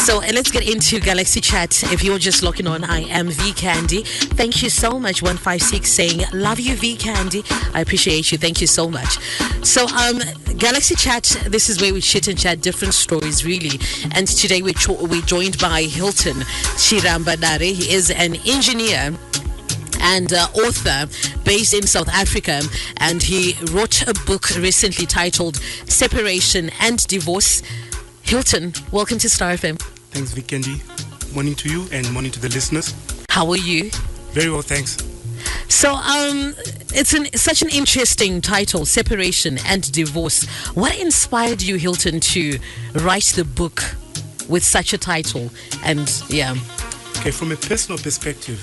So let's get into Galaxy Chat. If you're just logging on, I am V Candy. Thank you so much. 156 saying, love you, V Candy. I appreciate you. Thank you so much. So, Galaxy Chat, this is where we chit and chat different stories, really. And today we're joined by Hilton Shirambadare. He is an engineer and author based in South Africa, and he wrote a book recently titled Separation and Divorce. Hilton, welcome to Star FM. Thanks, Vikendi. Morning to you and morning to the listeners. How are you? Very well, thanks. So, it's such an interesting title, Separation and Divorce. What inspired you, Hilton, to write the book with such a title? And yeah. Okay, from a personal perspective,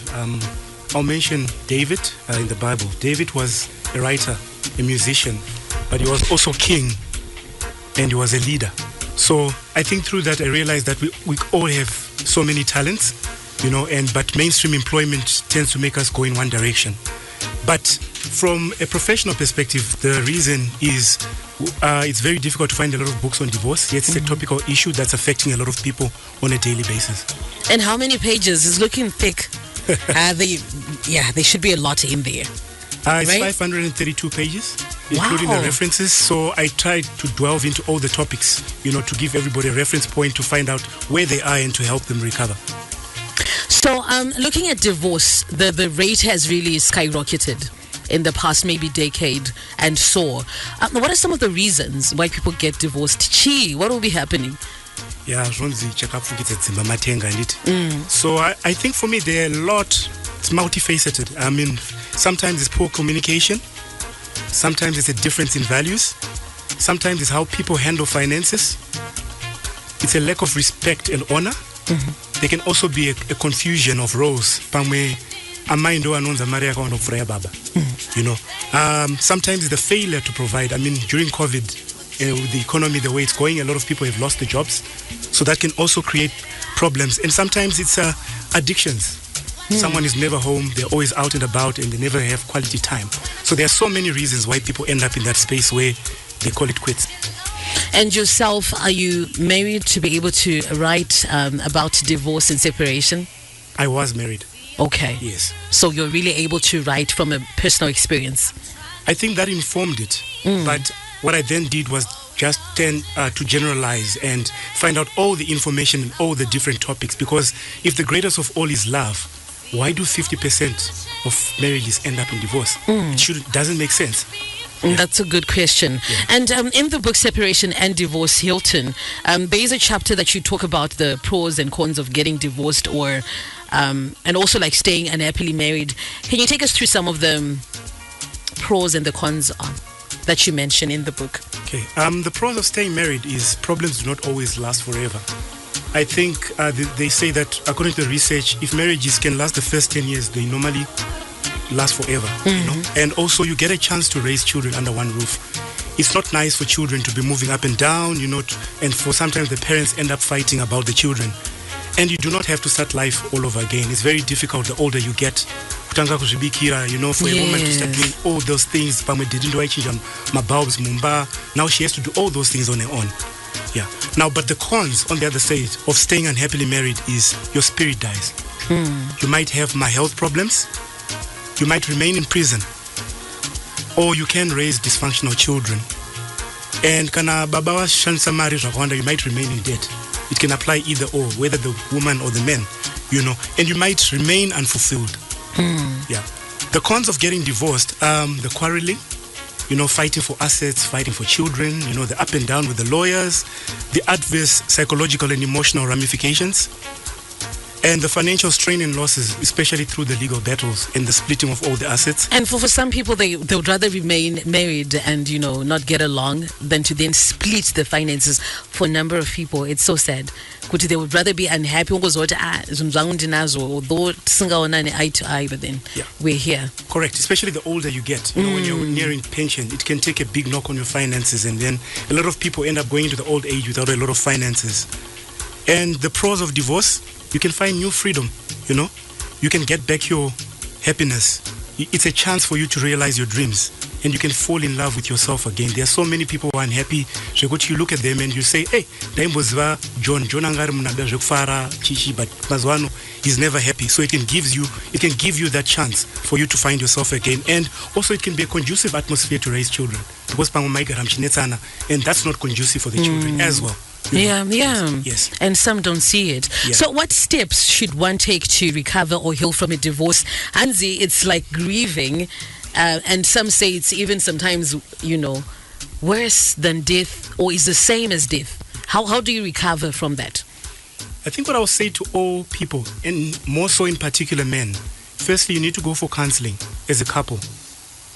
I'll mention David in the Bible. David was a writer, a musician, but he was also king and he was a leader. So I think through that I realized that we all have so many talents, but mainstream employment tends to make us go in one direction. But from a professional perspective, the reason is it's very difficult to find a lot of books on divorce. Yet it's a topical issue that's affecting a lot of people on a daily basis. And how many pages? It's looking thick. There should be a lot in there. It's right? 532 pages, including the references. So I tried to delve into all the topics, to give everybody a reference point to find out where they are and to help them recover. So looking at divorce, the rate has really skyrocketed in the past maybe decade and so. What are some of the reasons why people get divorced? What will be happening? Yeah, so I think for me there are a lot. It's multifaceted. I mean, sometimes it's poor communication, sometimes it's a difference in values, sometimes it's how people handle finances, it's a lack of respect and honor. There can also be a confusion of roles. Sometimes it's the failure to provide. I mean, during COVID, with the economy the way it's going, a lot of people have lost their jobs, so that can also create problems. And sometimes it's addictions. Someone is never home, they're always out and about, and they never have quality time. So there are so many reasons why people end up in that space where they call it quits. And yourself, are you married to be able to write about divorce and separation? I was married. Okay. Yes. So you're really able to write from a personal experience? I think that informed it. But what I then did was just tend to generalize and find out all the information and all the different topics. Because if the greatest of all is love, why do 50% of marriages end up in divorce? It doesn't make sense. That's a good question. Yeah. And in the book Separation and Divorce, Hilton, there is a chapter that you talk about the pros and cons of getting divorced or and also like staying unhappily married. Can you take us through some of the pros and the cons that you mention in the book? Okay. The pros of staying married is problems do not always last forever. I think they say that according to the research, if marriages can last the first 10 years, they normally last forever. And also you get a chance to raise children under one roof. It's not nice for children to be moving up and down, and for sometimes the parents end up fighting about the children. And you do not have to start life all over again. It's very difficult the older you get. For a woman to start doing all those things. My bulbs, mumba. Now she has to do all those things on her own. Yeah. Now, but the cons on the other side of staying unhappily married is your spirit dies. You might have health problems. You might remain in prison. Or you can raise dysfunctional children. And you might remain in debt. It can apply either or, whether the woman or the man, and you might remain unfulfilled. Yeah. The cons of getting divorced, the quarreling, fighting for assets, fighting for children, the up and down with the lawyers, the adverse psychological and emotional ramifications, and the financial strain and losses, especially through the legal battles and the splitting of all the assets. And for some people, they would rather remain married and, not get along than to then split the finances. For a number of people, it's so sad. They would rather be unhappy, although eye to eye, but then we're here. Correct, especially the older you get. When you're nearing pension, it can take a big knock on your finances, and then a lot of people end up going into the old age without a lot of finances. And the pros of divorce, you can find new freedom, you can get back your happiness. It's a chance for you to realize your dreams. and you can fall in love with yourself again. There are so many people who are unhappy. You look at them and you say, hey, John angari munada zvekufara chichi, but mazwano is never happy. So it can give you that chance for you to find yourself again, and also it can be a conducive atmosphere to raise children, because and that's not conducive for the children as well. Yeah. Yes. And some don't see it. Yeah. So what steps should one take to recover or heal from a divorce? Hansi, it's like grieving, and some say it's even sometimes, worse than death, or is the same as death. How do you recover from that? I think what I would say to all people, and more so in particular men, firstly, you need to go for counseling as a couple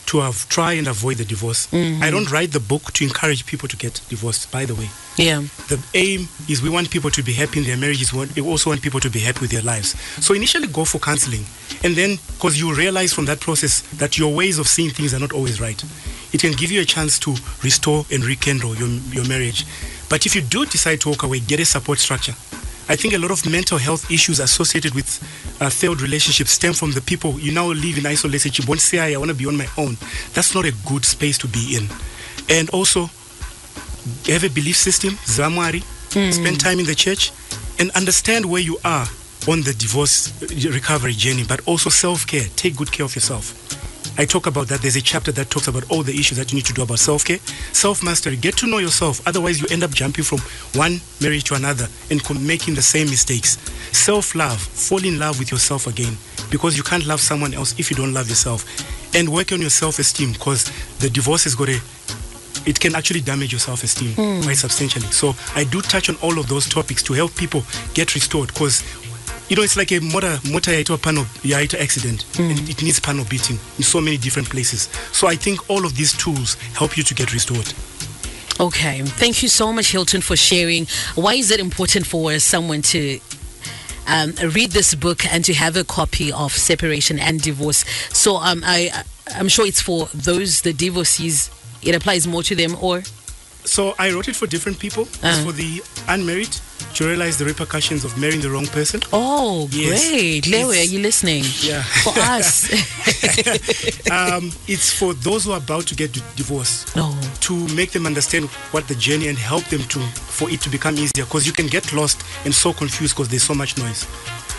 to try and avoid the divorce. I don't write the book to encourage people to get divorced, by the way. Yeah. The aim is we want people to be happy in their marriages. We also want people to be happy with their lives. So initially go for counseling. And then, because you realize from that process that your ways of seeing things are not always right, it can give you a chance to restore and rekindle your marriage. But if you do decide to walk away, get a support structure. I think a lot of mental health issues associated with failed relationships stem from the people you now live in isolation. You won't say, I want to be on my own. That's not a good space to be in. And also, have a belief system, zamwari, spend time in the church, and understand where you are on the divorce recovery journey, but also self-care. Take good care of yourself. I talk about that. There's a chapter that talks about all the issues that you need to do about self-care, self-mastery. Get to know yourself. Otherwise, you end up jumping from one marriage to another and making the same mistakes. Self-love. Fall in love with yourself again, because you can't love someone else if you don't love yourself. And work on your self-esteem, because the divorce has got it can actually damage your self-esteem quite substantially. So I do touch on all of those topics to help people get restored, because it's like a motor accident, and it needs panel beating in so many different places. So I think all of these tools help you to get restored. Okay, thank you so much, Hilton, for sharing. Why is it important for someone to read this book and to have a copy of Separation and Divorce? So I'm sure it's for the divorcees. It applies more to them, or? So I wrote it for different people. It's for the unmarried to realize the repercussions of marrying the wrong person. Oh, yes. Great. Lewe, are you listening? Yeah. For us. It's for those who are about to get divorced. Oh. To make them understand what the journey, and help them for it to become easier. Because you can get lost and so confused because there's so much noise.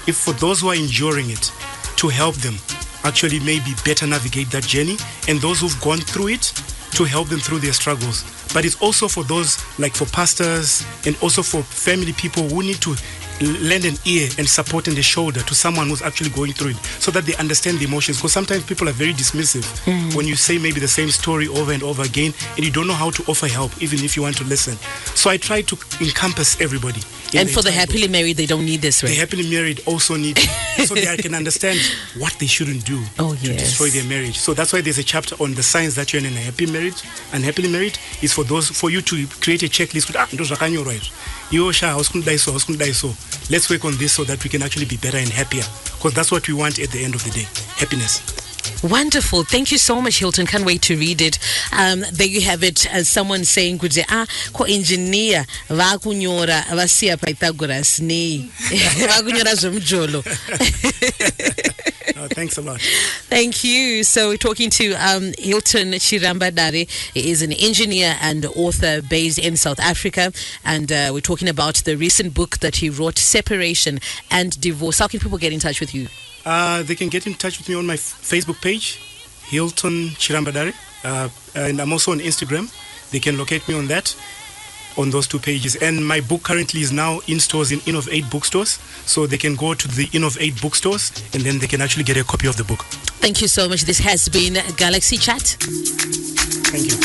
If for those who are enduring it, to help them actually maybe better navigate that journey, and those who've gone through it, to help them through their struggles. But it's also for those, like for pastors, and also for family people who need to lend an ear and support and a shoulder to someone who's actually going through it, so that they understand the emotions. Because sometimes people are very dismissive when you say maybe the same story over and over again, and you don't know how to offer help, even if you want to listen. So I try to encompass everybody. And for the happily married, they don't need this, right? The happily married also need so they can understand what they shouldn't do to destroy their marriage. So that's why there's a chapter on the signs that you're in a happy marriage. Unhappily married is for you to create a checklist with let's work on this so that we can actually be better and happier, because that's what we want at the end of the day. Happiness. Wonderful. Thank you so much, Hilton. Can't wait to read it. There you have it. As someone saying, ko engineer va kunyora vasia Pythagoras ni va kunyora zvomjolo. Thanks a lot. Thank you. So we're talking to Hilton Chirambadare. He is an engineer and author based in South Africa, and we're talking about the recent book that he wrote, Separation and Divorce. How can people get in touch with you? They can get in touch with me on my Facebook page, Hilton Chirambadare, and I'm also on Instagram. They can locate me on those two pages. And my book currently is now in stores in Innovate bookstores, so they can go to the Innovate bookstores and then they can actually get a copy of the book. Thank you so much. This has been Galaxy Chat. Thank you.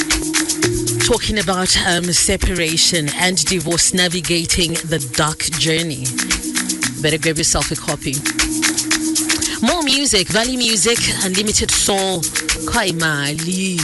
Talking about separation and divorce, navigating the dark journey. Better grab yourself a copy. More music, Valley Music, Unlimited Soul, Kai Mali.